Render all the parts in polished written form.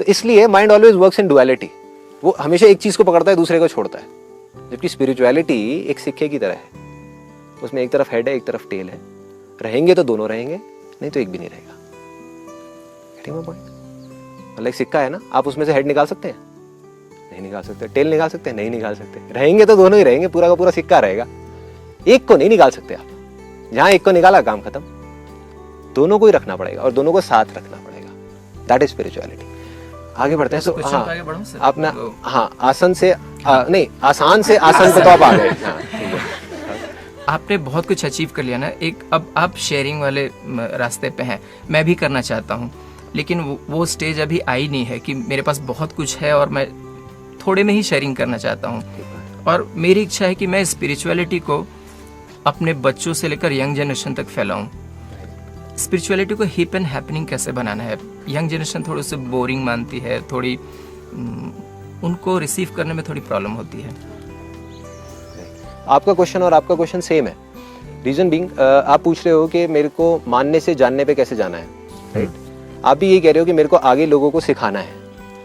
तो इसलिए mind always works in duality, वो हमेशा एक चीज को पकड़ता है दूसरे को छोड़ता है। जबकि स्पिरिचुअलिटी एक सिक्के की तरह है, उसमें एक तरफ हेड है एक तरफ टेल है, रहेंगे तो दोनों रहेंगे, नहीं तो एक भी नहीं रहेगा। ठीक है पॉइंट? मतलब एक सिक्का है ना, आप उसमें से हेड निकाल सकते हैं? नहीं निकाल सकते। टेल निकाल सकते हैं? नहीं निकाल सकते। रहेंगे तो दोनों ही रहेंगे, पूरा का पूरा सिक्का रहेगा। एक को नहीं निकाल सकते आप, जहां एक को निकाला काम खत्म। दोनों को ही रखना पड़ेगा और दोनों को साथ रखना पड़ेगा। That is spirituality. आगे बढ़ते हैं। तो हाँ, आगे बढ़ूं सर? आपने हाँ आसन से नहीं, आसान से आसन पे तो आप आ गए। हाँ, ठीक है। आपने बहुत कुछ अचीव कर लिया ना। एक अब आप शेयरिंग वाले रास्ते पे हैं, मैं भी करना चाहता हूँ, लेकिन वो स्टेज अभी आई नहीं है कि मेरे पास बहुत कुछ है और मैं थोड़े में ही शेयरिंग करना चाहता हूँ। और मेरी इच्छा है कि मैं स्पिरिचुअलिटी को अपने बच्चों से लेकर यंग जनरेशन तक फैलाऊं। स्पिरिचुअलिटी को हिप एंड हैपनिंग कैसे बनाना है? यंग जनरेशन थोड़ी सी बोरिंग मानती है, थोड़ी उनको रिसीव करने में थोड़ी प्रॉब्लम होती है। आपका क्वेश्चन और आपका क्वेश्चन सेम है। रीजन बीइंग, आप पूछ रहे हो कि मेरे को मानने से जानने पे कैसे जाना है, राइट? आप भी ये कह रहे हो कि मेरे को आगे लोगों को सिखाना है,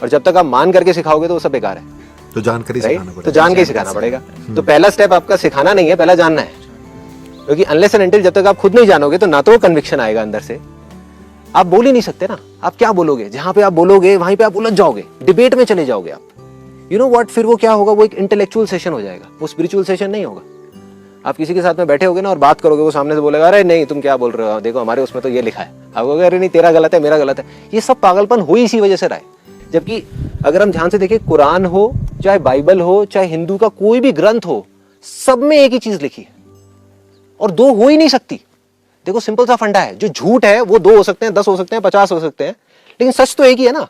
और जब तक आप मान करके सिखाओगे तो वो सब बेकार है। तो जानकर ही सिखाना पड़ेगा। तो जान के ही सिखाना पड़ेगा। तो पहला स्टेप आपका सिखाना नहीं है, पहला जानना है। क्योंकि अनलेस एंड अनटिल जब तक आप खुद नहीं जानोगे तो ना तो कन्विक्शन आएगा अंदर से, आप बोल ही नहीं सकते ना। आप क्या बोलोगे? जहां पे आप बोलोगे वहीं पे आप उलझ जाओगे, डिबेट में चले जाओगे आप। यू नो व्हाट, फिर वो क्या होगा, वो एक इंटेलेक्चुअल सेशन हो जाएगा, वो स्पिरिचुअल सेशन नहीं होगा। आप किसी के साथ में बैठे होगे ना और बात करोगे, वो सामने से बोलेगा अरे नहीं तुम क्या बोल रहे हो, देखो हमारे उसमें तो ये लिखा है। आप कहोगे अरे नहीं तेरा गलत है मेरा गलत है। ये सब पागलपन हो ही इसी वजह से रहा है। जबकि अगर हम ध्यान से देखें, कुरान हो चाहे बाइबल हो चाहे हिंदू का कोई भी ग्रंथ हो, सब में एक ही चीज लिखी है और दो हो ही नहीं सकती। देखो सिंपल सा फंडा है, जो झूठ है वो 2 हो सकते हैं, 10 हो सकते हैं, 50 हो सकते हैं, लेकिन सच तो एक ही है ना।